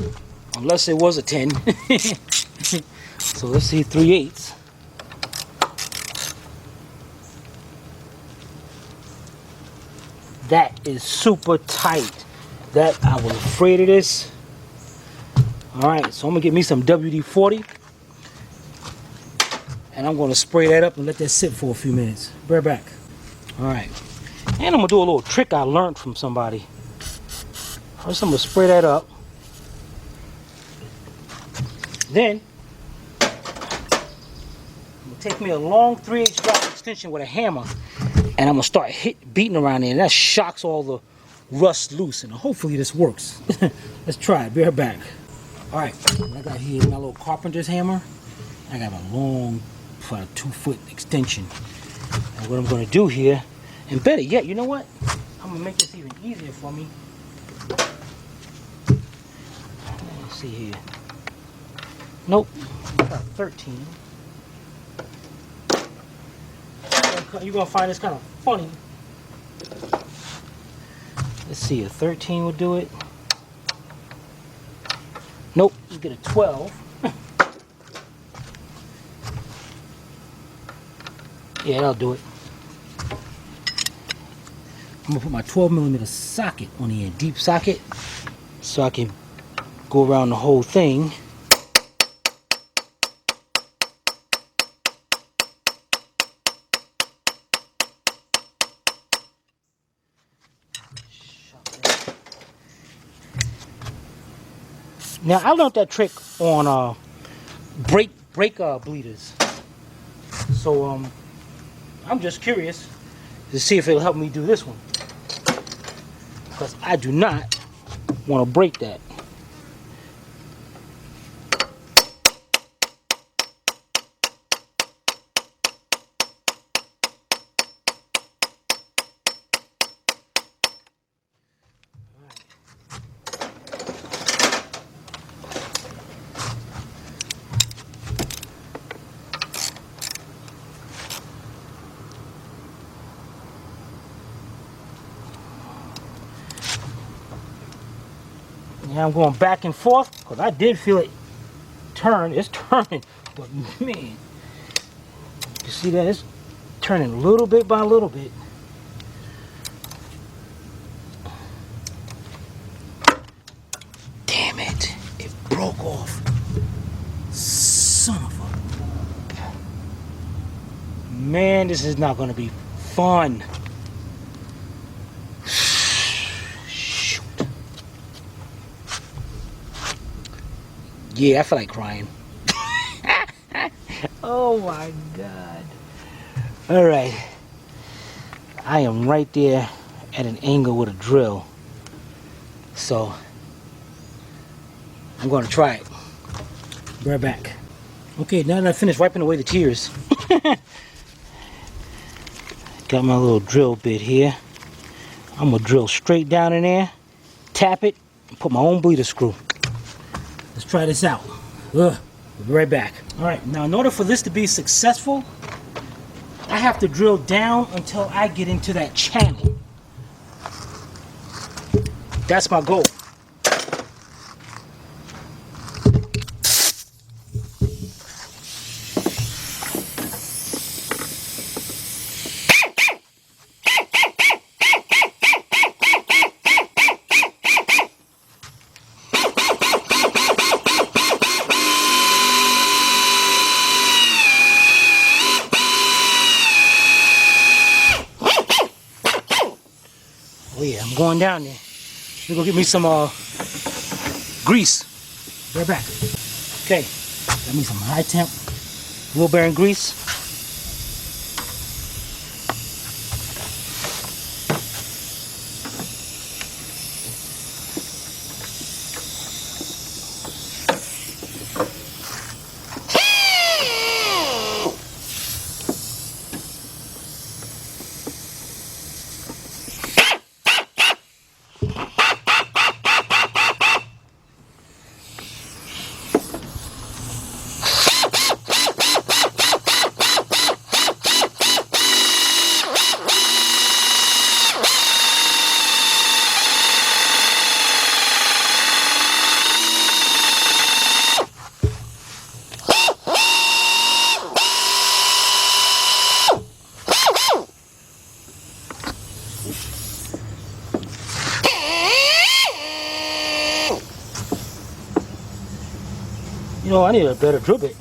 unless it was a 10. So let's see, 3/8. That is super tight. That I was afraid of this. All right, so I'm gonna get me some WD-40, and I'm gonna spray that up and let that sit for a few minutes. Be right back. All right, and I'm gonna do a little trick I learned from somebody. First, I'm gonna spray that up. Then, I'm gonna take me a long 3/8 drop extension with a hammer, and I'm gonna start beating around there, and that shocks all the rust loose, and hopefully this works. Let's try it. Be right back. All right, what I got here is my little carpenter's hammer. I got a long, about a 2-foot extension. And what I'm gonna do here, and better yet, you know what? I'm gonna make this even easier for me. Let's see here. Nope, about 13. You're gonna find this kind of funny. Let's see, a 13 will do it. Nope, you get a 12. Yeah, that'll do it. I'm gonna put my 12mm socket on the end, deep socket, so I can go around the whole thing. Now I learned that trick on brake bleeders. So I'm just curious to see if it'll help me do this one, because I do not want to break that. Now I'm going back and forth because I did feel it turn. It's turning, but man, you see that? It's turning little bit by little bit. Damn it, it broke off. Son of a... Man, this is not going to be fun. Yeah, I feel like crying. Oh my God. All right. I am right there at an angle with a drill. So, I'm going to try it. Be right back. Okay, now that I finished wiping away the tears. Got my little drill bit here. I'm going to drill straight down in there, tap it, and put my own bleeder screw. Let's try this out. We'll be right back. All right, now in order for this to be successful, I have to drill down until I get into that channel. That's my goal. Oh yeah, I'm going down there. We're gonna get me some grease. Right back. Okay, got me some high temp wheel bearing grease. You know, I need a better drill bit.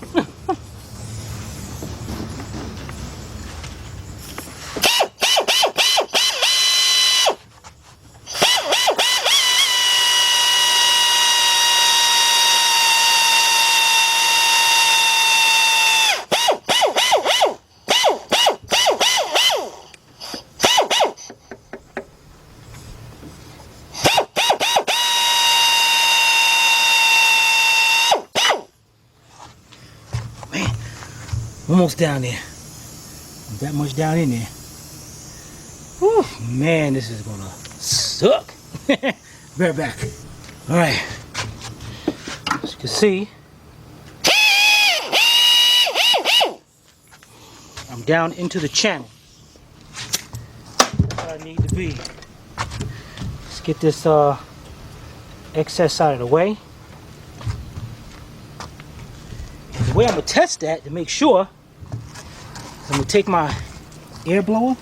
Almost down there. That much down in there. Whew, man, this is gonna suck. Right back. All right. As you can see, I'm down into the channel. That's where I need to be. Let's get this excess out of the way. The way I'm gonna test that to make sure, I'm gonna take my air blower.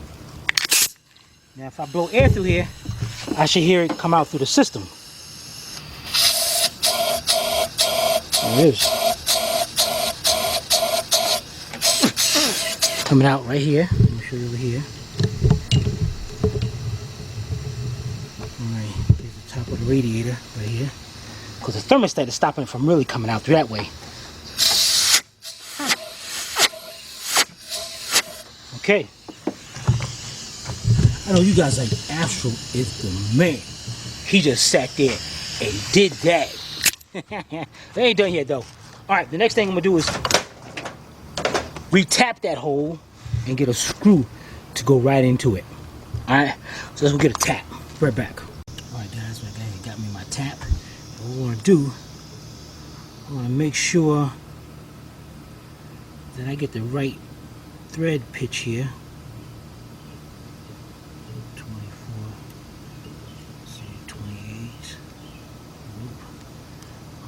Now if I blow air through here, I should hear it come out through the system. There it is. Coming out right here. Let me show you over here. Alright, here's the top of the radiator right here. Because the thermostat is stopping it from really coming out through that way. Okay. I know you guys like Astro is the man. He just sat there and did that. They ain't done yet though. Alright, the next thing I'm gonna do is re-tap that hole and get a screw to go right into it. Alright, so let's go get a tap. Right back. Alright guys, I got me my tap. What we're gonna do, I wanna make sure that I get the right thread pitch here. 24, say 28.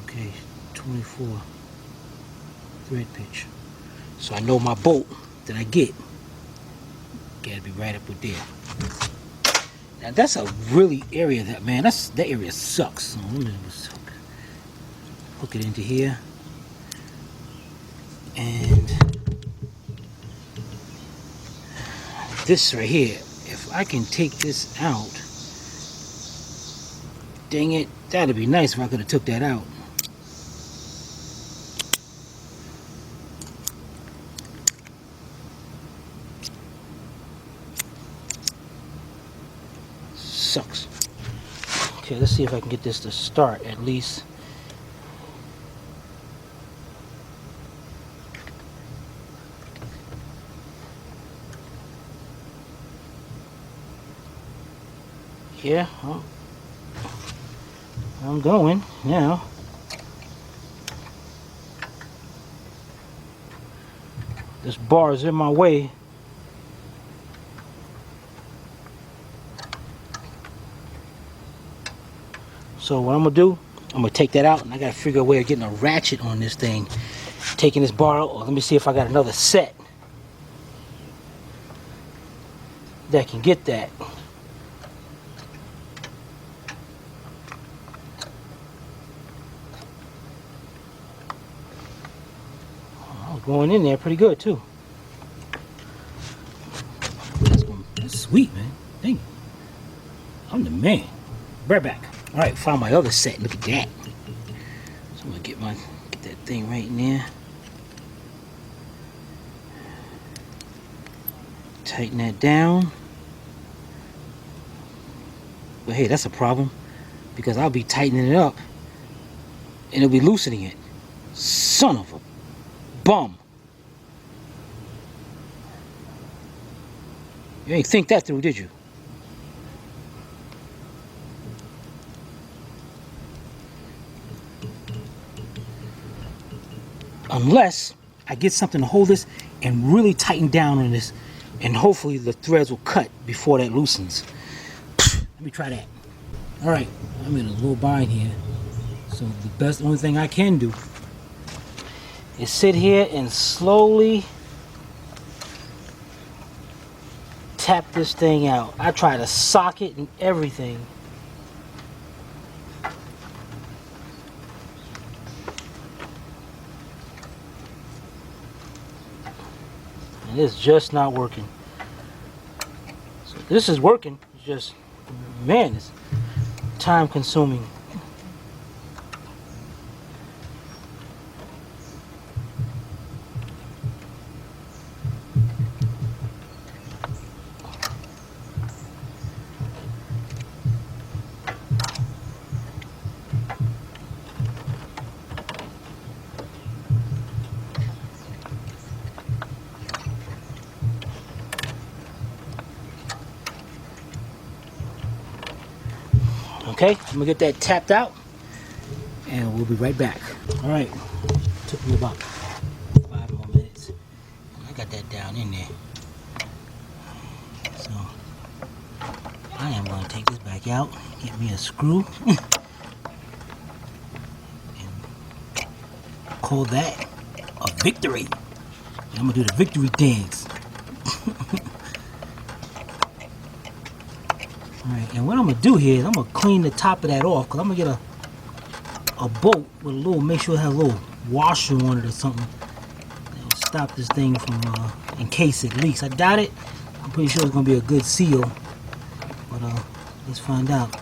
Okay, 24 thread pitch. So I know my bolt that I get gotta be right up with there. Now that's a really area that, man, that area sucks. So let me just hook it into here. And this right here, if I can take this out, dang it, that'd be nice if I could have took that out. Sucks. Okay, let's see if I can get this to start at least. Yeah, I'm going now. This bar is in my way. So what I'm gonna do, I'm gonna take that out, and I gotta figure a way of getting a ratchet on this thing. Taking this bar out, or let me see if I got another set that can get that. Going in there pretty good too. That's sweet, man. Dang it. I'm the man. Right back. Alright, found my other set. Look at that. So I'm gonna get that thing right in there. Tighten that down. But hey, that's a problem, because I'll be tightening it up and it'll be loosening it. Son of a bum. You ain't think that through, did you? Unless I get something to hold this and really tighten down on this, and hopefully the threads will cut before that loosens. Let me try that. Alright, I'm in a little bind here. So the only thing I can do is sit here and slowly tap this thing out. I try to sock it and everything. and it's just not working. So this is working. It's just, man, it's time consuming. Okay, I'm gonna get that tapped out and we'll be right back. All right, took me about 5 more minutes. I got that down in there. So I am gonna take this back out, get me a screw, and call that a victory. And I'm gonna do the victory dance. Alright, and what I'm going to do here is I'm going to clean the top of that off, because I'm going to get a bolt with a little, make sure it has a little washer on it or something. That'll stop this thing from, in case it leaks. I doubt it. I'm pretty sure it's going to be a good seal. But let's find out.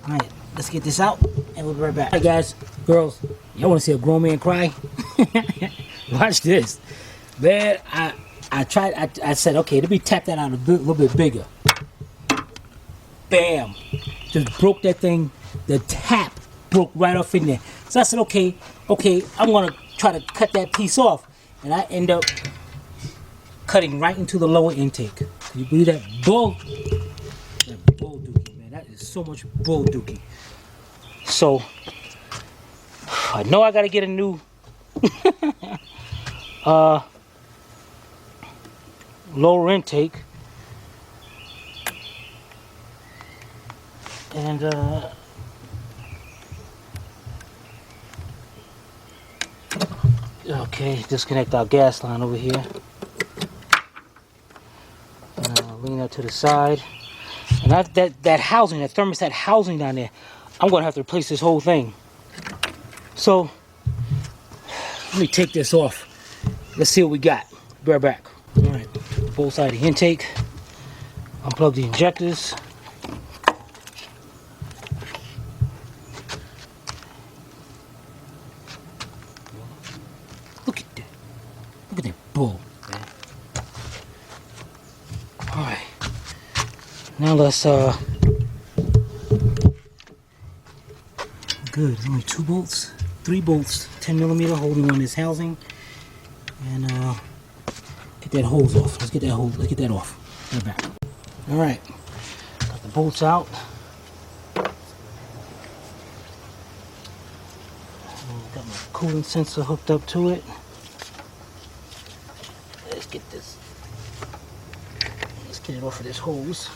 Alright, let's get this out and we'll be right back. Alright guys, girls, y'all want to see a grown man cry? Watch this. Man, I tried, I said, okay, let me tap that out a little bit bigger. Bam! Just broke that thing. The tap broke right off in there. So I said, okay, I'm gonna try to cut that piece off, and I end up cutting right into the lower intake. Can you believe that? Bull dookie, man. That is so much bull dookie. So I know I gotta get a new lower intake. And okay, disconnect our gas line over here. Lean that to the side. And that housing, that thermostat housing down there, I'm gonna have to replace this whole thing. So let me take this off. Let's see what we got. Be right back. All right, both sides of the intake. Unplug the injectors. Bull, man. All right, now let's good. There's only 2 bolts, 3 bolts, 10mm holding on this housing, and get that hose off. Let's get that hose. Let's get that off. Right back. All right, got the bolts out. Got my coolant sensor hooked up to it. Let's get it off of this hose.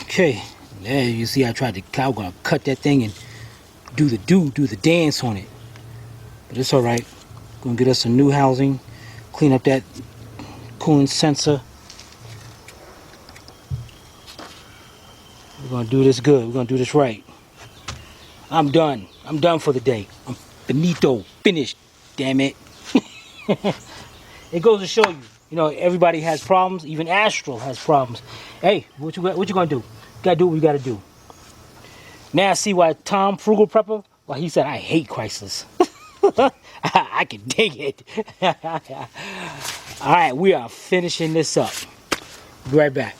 Okay, there you see I tried to gonna cut that thing and do the dance on it. But it's alright. Gonna get us a new housing, clean up that coolant sensor. We're gonna do this good, we're gonna do this right. I'm done. I'm done for the day. I'm finito. Finished. Damn it. It goes to show you, everybody has problems. Even Astral has problems. Hey, what you gonna do? You gotta do what you gotta do. Now I see why Tom Frugal Prepper, why he said I hate Chryslers. I can dig it. All right, we are finishing this up. Be right back.